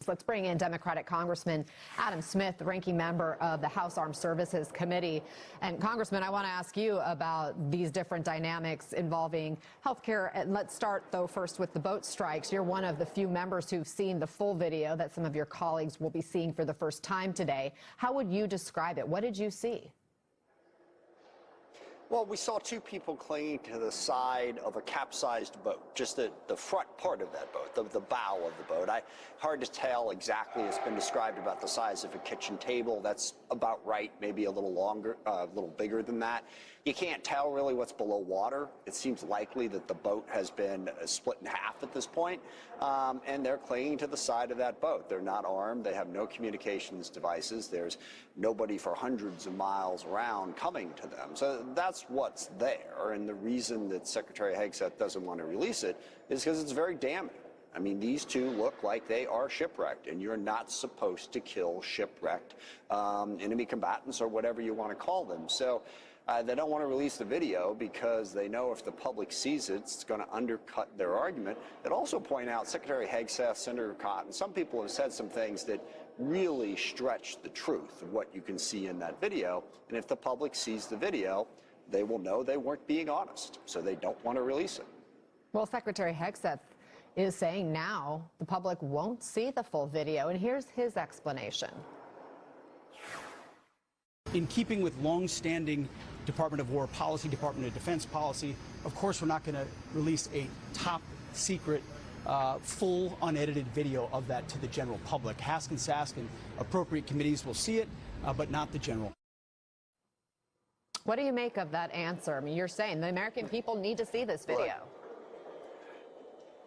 Let's bring in Democratic Congressman Adam Smith, the ranking member of the House Armed Services Committee. And Congressman, I want to ask you about these different dynamics involving health care. And let's start, though, first with the boat strikes. You're one of the few members who've seen the full video that some of your colleagues will be seeing for the first time today. How would you describe it? What did you see? Well, we saw two people clinging to the side of a capsized boat, just the front part of that boat, the bow of the boat. Hard to tell exactly. It's been described about the size of a kitchen table. That's about right, maybe a little longer, a little bigger than that. You can't tell really what's below water. It seems likely that the boat has been split in half at this point, and they're clinging to the side of that boat. They're not armed. They have no communications devices. There's nobody for hundreds of miles around coming to them. So that's what's there, and the reason that Secretary Hegseth doesn't want to release it is because it's very damning. I mean, these two look like they are shipwrecked, and you're not supposed to kill shipwrecked enemy combatants or whatever you want to call them. So they don't want to release the video because they know if the public sees it, it's going to undercut their argument. They'd also point out Secretary Hegseth, Senator Cotton, some people have said some things that really stretch the truth of what you can see in that video. And if the public sees the video, they will know they weren't being honest, so they don't want to release it. Well, Secretary Hegseth is saying now the public won't see the full video, and here's his explanation. In keeping with long-standing Department of War policy, Department of Defense policy, of course we're not going to release a top-secret, full, unedited video of that to the general public. HASC and SASC and appropriate committees will see it, but not the general. What do you make of that answer? I mean, you're saying the American people need to see this video.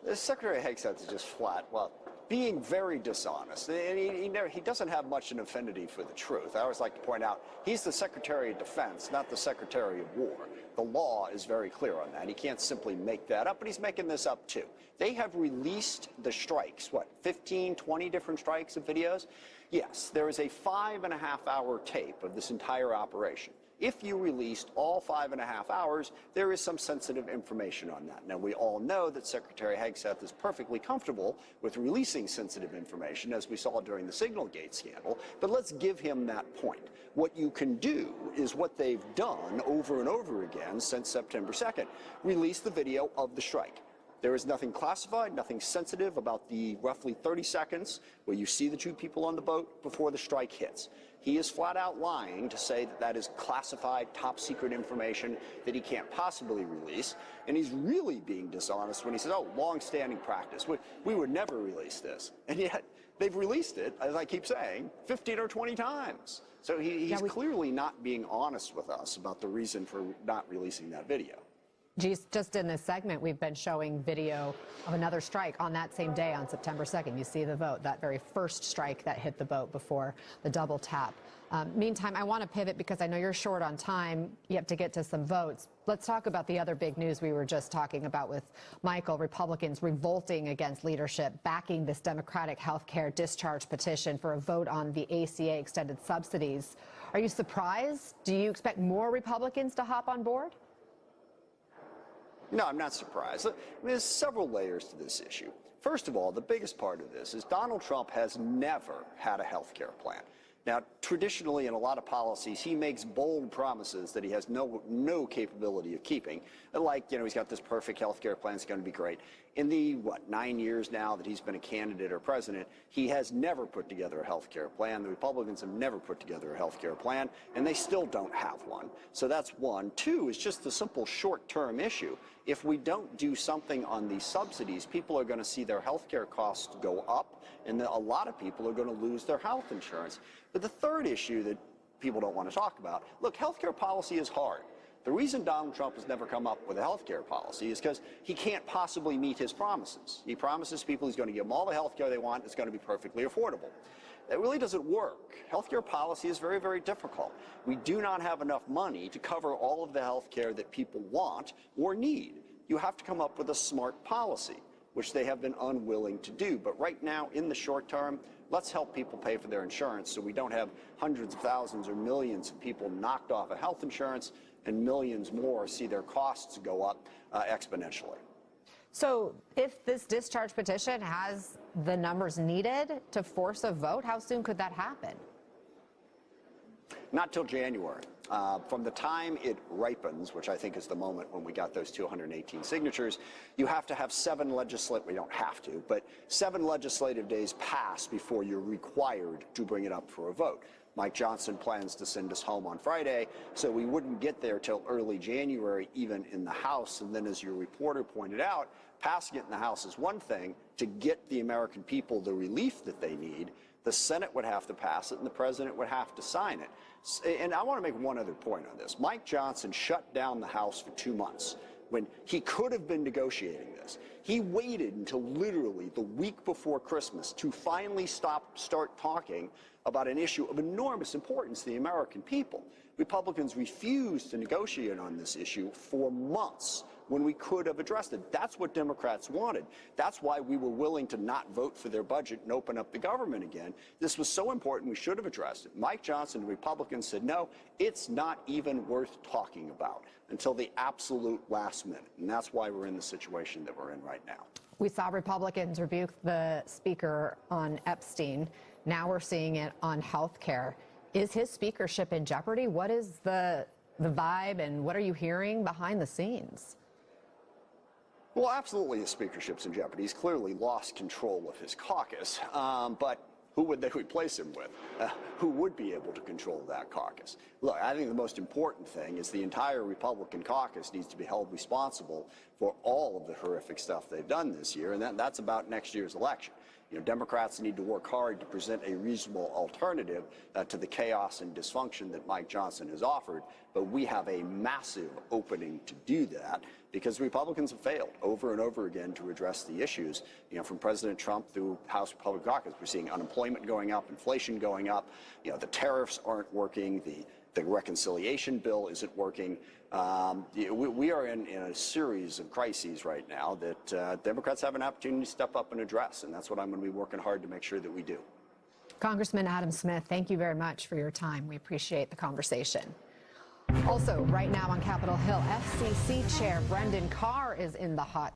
The Secretary Hegseth is just flat, well, being very dishonest. And he doesn't have much an affinity for the truth. I always like to point out, he's the Secretary of Defense, not the Secretary of War. The law is very clear on that. He can't simply make that up, but he's making this up too. They have released the strikes, what, 15, 20 different strikes of videos? Yes, there is a 5.5-hour tape of this entire operation. If you released all 5.5 hours, there is some sensitive information on that. Now, we all know that Secretary Hegseth is perfectly comfortable with releasing sensitive information, as we saw during the Signalgate scandal, but let's give him that point. What you can do is what they've done over and over again since September 2nd, release the video of the strike. There is nothing classified, nothing sensitive about the roughly 30 seconds where you see the two people on the boat before the strike hits. He is flat out lying to say that that is classified, top secret information that he can't possibly release. And he's really being dishonest when he says, oh, long-standing practice. We would never release this. And yet they've released it, as I keep saying, 15 or 20 times. So he's clearly not being honest with us about the reason for not releasing that video. Just in this segment, we've been showing video of another strike on that same day on September 2nd. You see the vote, that very first strike that hit the boat before the double tap. Meantime, I want to pivot because I know you're short on time. You have to get to some votes. Let's talk about the other big news we were just talking about with Michael. Republicans revolting against leadership, backing this Democratic health care discharge petition for a vote on the ACA extended subsidies. Are you surprised? Do you expect more Republicans to hop on board? No, I'm not surprised. There's several layers to this issue. First of all, the biggest part of this is Donald Trump has never had a health care plan. Now, traditionally, in a lot of policies, he makes bold promises that he has no capability of keeping. Like, you know, he's got this perfect health care plan, it's going to be great. In the, 9 years now that he's been a candidate or president, he has never put together a health care plan. The Republicans have never put together a health care plan, and they still don't have one. So that's one. Two is just the simple short-term issue. If we don't do something on these subsidies, people are going to see their health care costs go up, and a lot of people are going to lose their health insurance. But the third issue that people don't want to talk about, look, health care policy is hard. The reason Donald Trump has never come up with a health care policy is because he can't possibly meet his promises. He promises people he's going to give them all the health care they want. It's going to be perfectly affordable. That really doesn't work. Health care policy is very, very difficult. We do not have enough money to cover all of the health care that people want or need. You have to come up with a smart policy, which they have been unwilling to do. But right now, in the short term, let's help people pay for their insurance so we don't have hundreds of thousands or millions of people knocked off of health insurance and millions more see their costs go up exponentially. So if this discharge petition has the numbers needed to force a vote, how soon could that happen? Not till January. From the time it ripens, which I think is the moment when we got those 218 signatures, you have to have we don't have to, but 7 legislative days pass before you're required to bring it up for a vote. Mike Johnson plans to send us home on Friday, so we wouldn't get there till early January, even in the House. And then, as your reporter pointed out, passing it in the House is one thing. To get the American people the relief that they need, the Senate would have to pass it, and the president would have to sign it. And I want to make one other point on this. Mike Johnson shut down the House for 2 months when he could have been negotiating this. He waited until literally the week before Christmas to finally start talking about an issue of enormous importance to the American people. Republicans refused to negotiate on this issue for months when we could have addressed it. That's what Democrats wanted. That's why we were willing to not vote for their budget and open up the government again. This was so important, we should have addressed it. Mike Johnson and Republicans said, no, it's not even worth talking about until the absolute last minute. And that's why we're in the situation that we're in right now. We saw Republicans rebuke the speaker on Epstein. Now we're seeing it on health care. Is his speakership in jeopardy? What is the vibe, and what are you hearing behind the scenes? Well, absolutely his speakership's in jeopardy. He's clearly lost control of his caucus. But who would they replace him with? Who would be able to control that caucus? Look, I think the most important thing is the entire Republican caucus needs to be held responsible for all of the horrific stuff they've done this year, and that's about next year's election. You know, Democrats need to work hard to present a reasonable alternative to the chaos and dysfunction that Mike Johnson has offered, but we have a massive opening to do that because Republicans have failed over and over again to address the issues, you know, from President Trump through House Republican caucus. We're seeing unemployment going up, inflation going up, you know, the tariffs aren't working, the reconciliation bill isn't working. We are in a series of crises right now that Democrats have an opportunity to step up and address, and that's what I'm going to be working hard to make sure that we do. Congressman Adam Smith, thank you very much for your time. We appreciate the conversation. Also, right now on Capitol Hill, FCC Chair Brendan Carr is in the hot